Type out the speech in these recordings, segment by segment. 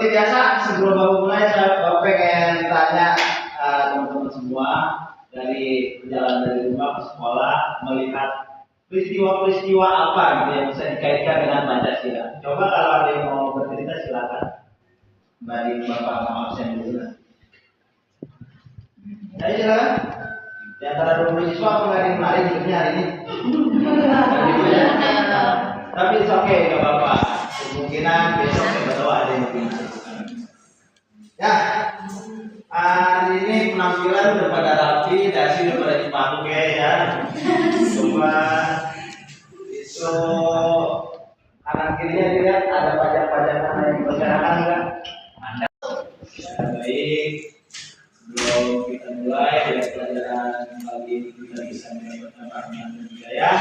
seperti biasa sebelum Bapak mulai saya pengen tanya teman-teman semua dari perjalanan dari rumah ke sekolah melihat peristiwa-peristiwa apa gitu yang bisa dikaitkan dengan Pancasila. Coba kalau ada yang mau bercerita silakan. Dari Bapak mau absen dulu. Ayo silakan. Di antara 20 siswa apa nggak ada yang menarik hidupnya hari ini? Tapi oke, nggak apa-apa. Kemungkinan besok kita tahu ada yang lebih menarik. Ya, hari ini penampilan udah pada rapi, dasi udah pada dipakai ya. Coba itu kanan kirinya dilihat ada pajak-pajakan yang dipersilakan enggak? Baik, sebelum kita mulai dari pelajaran kali ini kita bisa mendapatkan paham budaya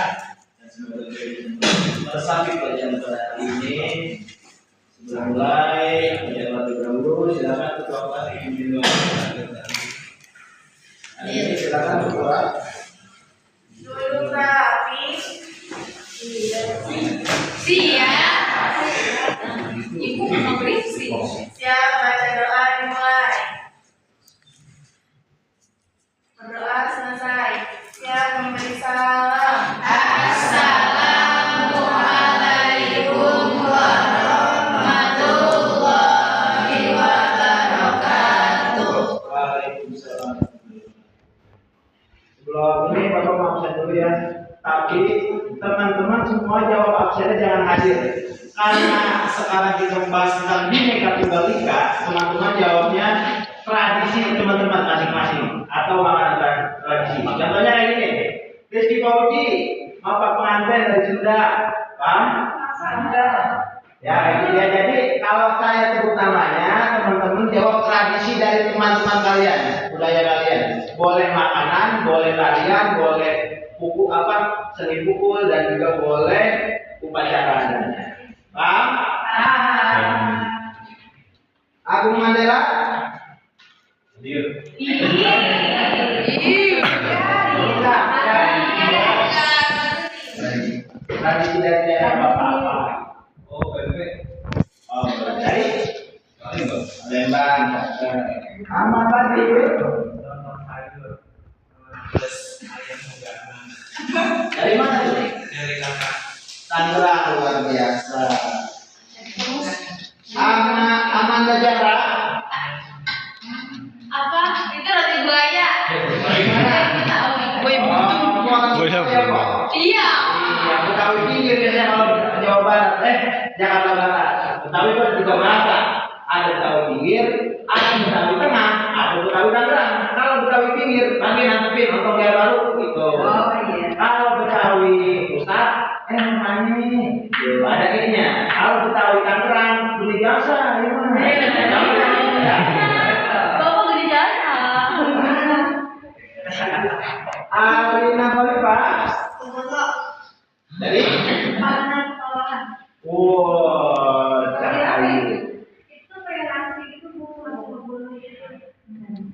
dan semoga kita meresapi pelajaran pada hari ini. Sebelum mulai pelajaran terdahulu, silakan ketua kelas yang dimiliki. Hari ini silakan ketua. Dulu rapi. Siap. Ibu mau berisi. Siap, baca doa dimulai. Berdoa selesai. Siap, memberi salam. Assalamualaikum warahmatullahi wabarakatuh. Waalaikumsalam. Sebelum ini Bapak mau absen dulu ya. Tapi teman-teman semua jawab absennya jangan hadir. Karena sekarang kita membahas tentang Bhinneka Tunggal Ika, teman-teman jawabnya tradisi teman-teman masing-masing atau makanan tradisi. Contohnya kayak gini, Rizky Fauji, apa pengantin dari Sunda, paham? Sunda. Ya, gitu ya. Jadi kalau saya sebut namanya, teman-teman jawab tradisi dari teman-teman kalian, budaya kalian. Boleh makanan, boleh tarian, boleh buku apa, seni pukul dan juga boleh upacara adanya. Paham? Agung Mandela? Hadir. Tradisi dari daerah apa? Oh, dari Lembang. Aman tadi. Dari mana tuh? Dari kakak. Tangerang luar biasa. Amanda Jara. Apa? Itu roti buaya. Buaya. Iya. Iya, Betawi pinggir biasanya kalau Jawa Barat, Jakarta Barat. Betawi itu ada tiga bahasa. Ada Betawi pinggir, ada Betawi tengah, ada Betawi Tangerang. Kalau Betawi pinggir, kami nantepin nonton Gaya Baru gitu. Oh iya. Kalau Betawi pusat, mana nih? Ada ininya. Kalau Betawi Tangerang, beli jasa, gimana? Bapak beli jasa. Alina Khalifah. Dari? Palahan. Wow, cahaya. Itu kayak nasi itu bulu gitu.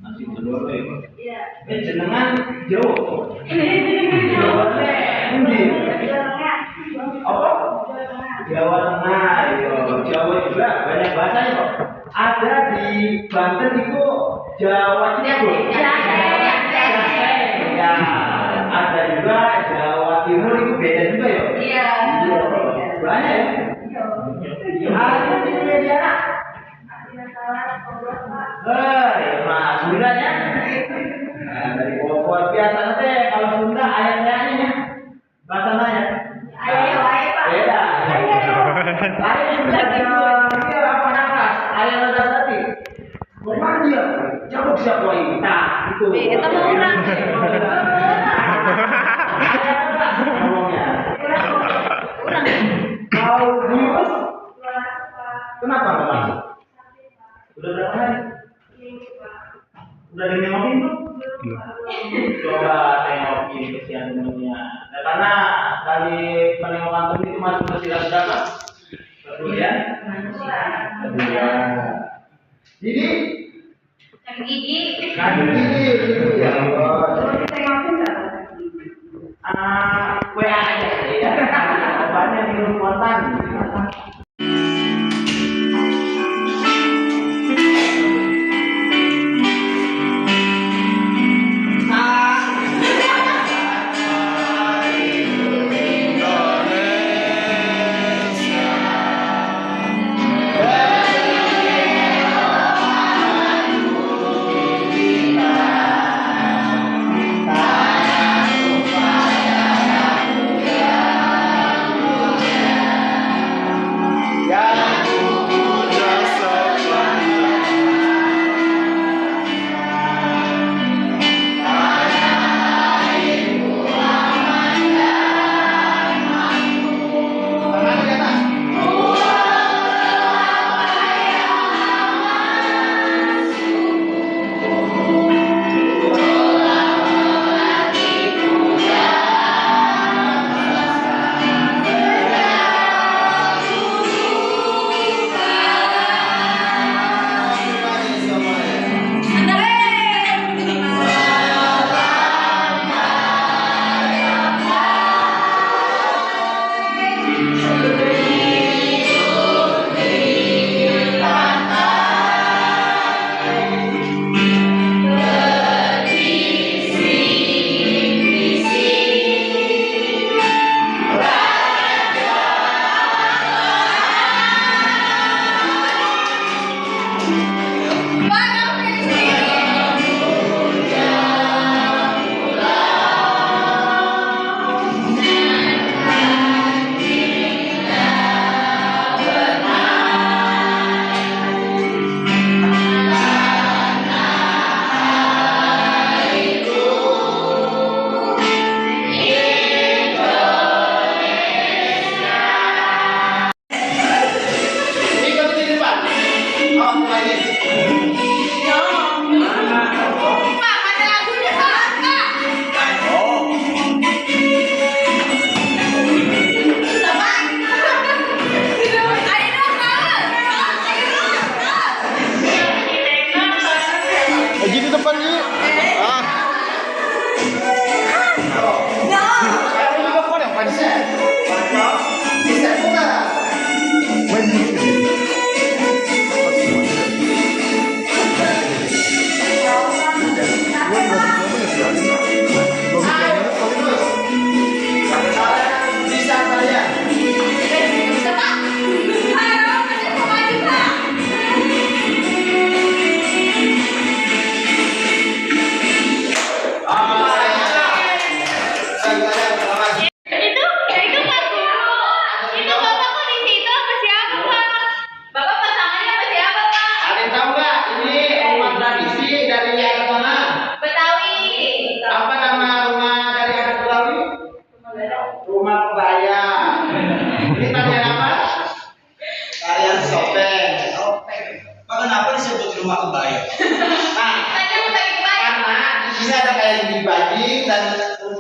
Nasi telur itu. Iya. Jenengan jauh. Jawa Tengah. Apa? Jawa Tengah. Jawa juga banyak bahasanya kok. Ada di Banten itu Jawa Timur. Ya. Ada juga Jawa Timur itu beda juga ya. Iya. Banyak ya. Ada di media. Mas Sunda ya. Nah, dari Bogor biasa nanti kalau Sunda ayatnya ini bahasa nanya. Ayo, Pak. Beda. Ayat Sunda dia apa nafas? Ayat nada tadi. Kemana dia? Cabut siapa ini? Nah, itu. Kita mau orang. Ngomongnya. Kalau Dimas, kenapa nggak masuk? Udah berapa hari? Udah dinengokin belum? Coba tengokin kesian temennya. Nah, karena dari penengokan temen itu masuk ke sila berapa? Kemudian? Kedua. Jadi? Sakit gigi. Sakit gigi. Ya Allah. WA aja ya. Obatnya minum kontan.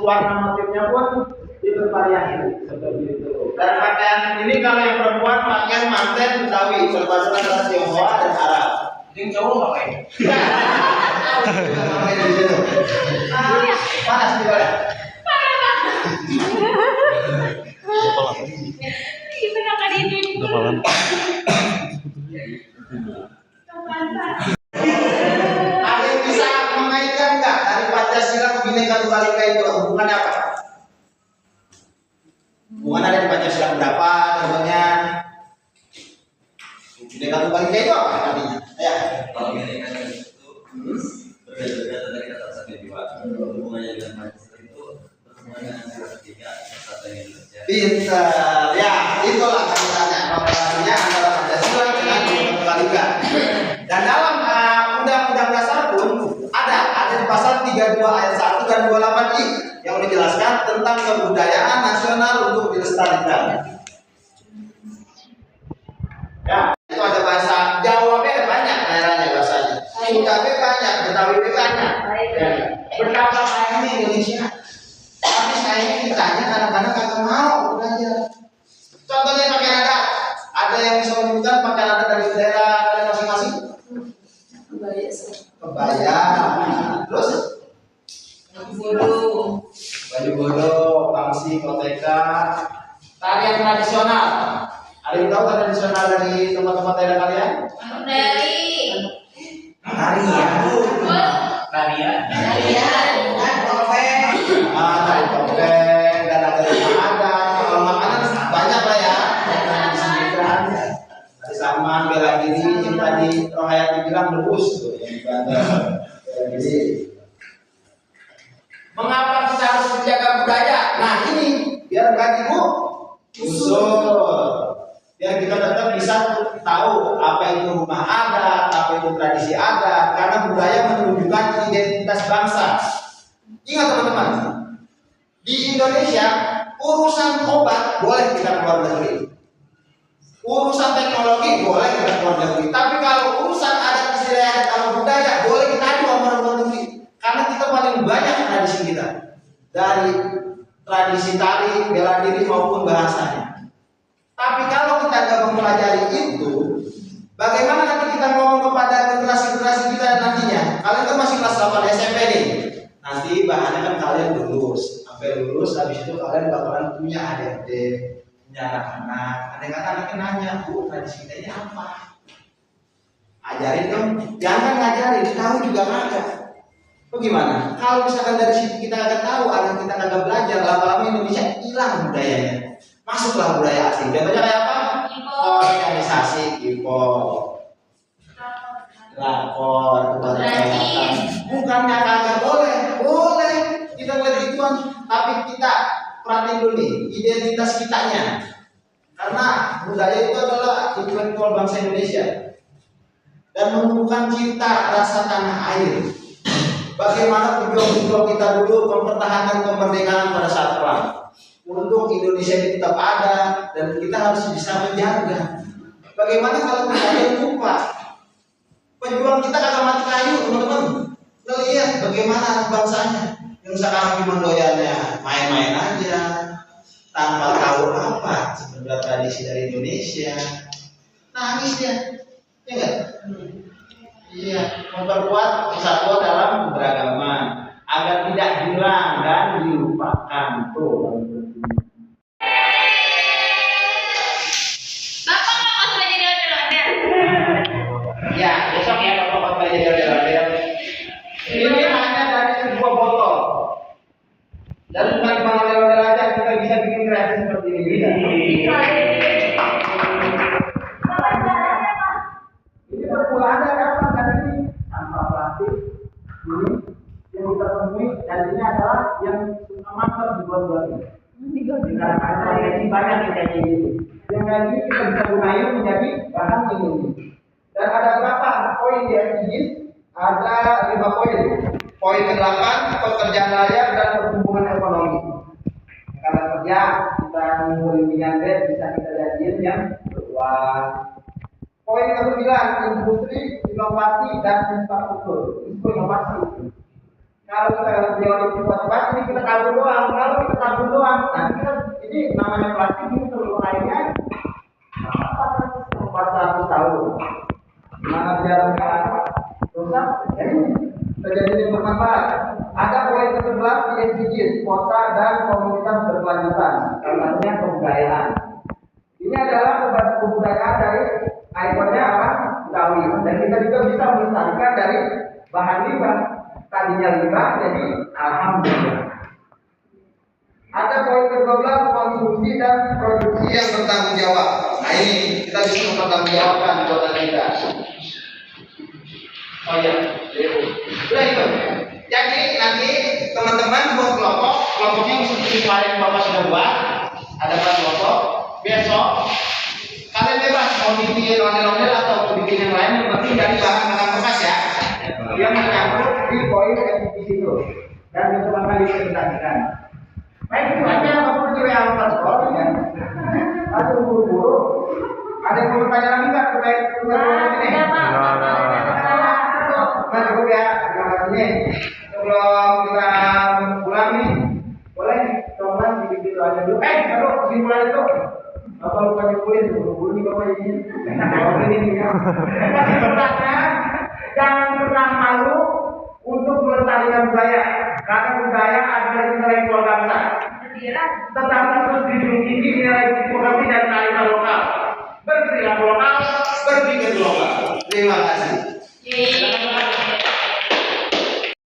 warna motifnya pun bervariasi seperti itu. Dan pakaian ini kalau yang perempuan pakaian manten Betawi, berbasis antara Tionghoa dan Arab. Yang cowok ngapain? Panas di mana? Itu nak ada ini. Ada yang bisa mengaitkan nggak dari Pancasila ke Bhinneka Tunggal Ika itu hubungannya apa? Hubungan ada di Pancasila berapa contohnya? Bhinneka Tunggal Ika itu apa artinya? Ya. Kalau Bhinneka itu berbeda-beda dari kata satu jiwa. Hubungannya dengan Pancasila itu hubungannya antara tiga kesatuan Indonesia. Pintar, ya itulah kaitannya korelasinya antara Pancasila dengan Bhinneka Tunggal Ika. Dan dalam Undang-Undang Dasar pun ada di pasal 32 ayat 1 dan 28I yang menjelaskan tentang kebudayaan nasional untuk dilestarikan. Ya, itu ada bahasa Jawa banyak daerahnya bahasanya. Sunda banyak, Betawi banyak. Ya. Betapa sayangnya Indonesia. Tapi sayangnya kitanya kadang-kadang kagak mau belajar. Contohnya pakaian adat. Ada yang bisa menyebutkan pakaian adat dari daerah kalian masing-masing? Kebaya. Terus? Baju bodoh, pangsi, koteka. Tarian tradisional. Ada yang tahu tarian tradisional dari tempat-tempat daerah kalian? Tarian. Tari topeng dan ada rumah adat. Kalau makanan banyak lah ya. Yang disebutkan tadi Saman, bela diri, yang tadi Rohayati bilang lurus tuh yang di Banten. Jadi mengapa kita harus menjaga budaya? Nah ini biar gajimu usul. Biar kita tetap bisa tahu apa itu rumah adat, apa itu tradisi adat, karena budaya menunjukkan identitas bangsa. Ingat teman-teman, di Indonesia urusan obat boleh kita keluar negeri, urusan teknologi boleh kita keluar negeri, tapi kalau urusan adat istiadat atau budaya boleh kita adu sama luar negeri, karena kita paling banyak tradisi kita, dari tradisi tari, bela diri maupun bahasanya. Tapi kalau kita nggak mempelajari itu, bagaimana nanti kita ngomong kepada generasi-generasi kita nantinya? Kalian kan masih kelas 8 SMP nih. Nanti bahannya kan kalian lulus, sampai lulus habis itu kalian bakalan punya adik-adik, punya anak-anak. Adik-anak nanya, tradisi kita ini apa? Ajarin dong, jangan ngajarin, tahu juga kagak. Bagaimana? Kalau misalkan dari situ kita nggak tahu, anak kita nggak belajar, lama-lama Indonesia hilang budayanya. Masuklah budaya asing. Contohnya kayak apa? Organisasi, IPO, lakon, kebangsaan. Bukannya kagak boleh kita boleh gituan, tapi kita perhatiin dulu nih identitas kitanya. Karena budaya itu adalah intelektual bangsa Indonesia dan menumbuhkan cinta rasa tanah air. Bagaimana pejuang-pejuang kita dulu mempertahankan kemerdekaan pada saat perang. Untuk Indonesia ini tetap ada dan kita harus bisa menjaga. Bagaimana kalau kita ada lupa? Pejuang kita kagak mati kayu, teman-teman. Lihat bagaimana anak bangsanya yang sekarang cuma doyannya main-main aja tanpa tahu apa sebenarnya tradisi dari Indonesia. Nangis dia, ya enggak? Iya, memperkuat persatuan dalam keberagaman agar tidak hilang dan dilupakan tuh. Bapak nggak pas belajar di ondel-ondel? Ya, besok ya Bapak belajar di ondel-ondel. Ini hanya dari sebuah botol. Dan bukan cuma ondel-ondel aja, kita bisa bikin kreasi seperti ini. Bisa. Ini berpula ada apa? Karena ini tanpa plastik. Ini yang kita temui dan ini adalah yang amat dibuat-buat. Dengan ada banyak yang kayak gini. Yang kayak gini kita bisa gunain menjadi bahan ini. Dan ada berapa poin di SDGs? Ada 5 poin. Poin ke-8 pekerjaan layak dan pertumbuhan ekonomi. Karena kerja kita ngumpulin minyak bisa kita jadiin yang berbuah. Poin ke-9 industri, inovasi dan infrastruktur. Itu inovasi. Kalau kita jawab itu cepat, ini kita kabur doang. Kalau kita kabur doang, nanti kita ini namanya plastik ini seluruh lainnya 400 tahun. Mana biarnya rusak, jadi terjadi bermanfaat. Ada poin ke-11 di SDGs, kota dan komunitas berkelanjutan. Contohnya kebudayaan. Ini adalah kebudayaan dari ikonnya apa? Betawi. Dan kita juga bisa melestarikan dari bahan limbah. Tadinya limbah, jadi alhamdulillah. Ada poin ke-12 konsumsi dan produksi yang bertanggung jawab. Nah ini kita bisa mempertanggung jawabkan kota kita. Oh iya, sudah itu. Jadi nanti teman-teman buat kelompoknya seperti kemarin Bapak sudah buat. Ada 4 kelompok. Besok kalian bebas mau bikin ondel-ondel atau mau bikin yang lain, yang penting dari bahan-bahan bekas ya. Yang menyangkut di poin SDGs itu dan itu akan dipresentasikan. Baik itu aja Bapak juga yang sekolah ya. Ada guru-guru. Ada yang mau bertanya lagi nggak terkait ini? Nah cukup ya, terima kasih. Sebelum kita pulang nih, boleh teman begitu aja dulu. Aduh, simpulan itu. Bapak lupa nyimpulin, buru-buru nih Bapak ini. Ini ya. Kasih bertanya, jangan pernah malu untuk melestarikan budaya, karena budaya adalah intelektual bangsa. Tetapi terus dijunjungi nilai diplomasi dan kearifan lokal, berperilaku lokal, berpikir lokal. Terima kasih.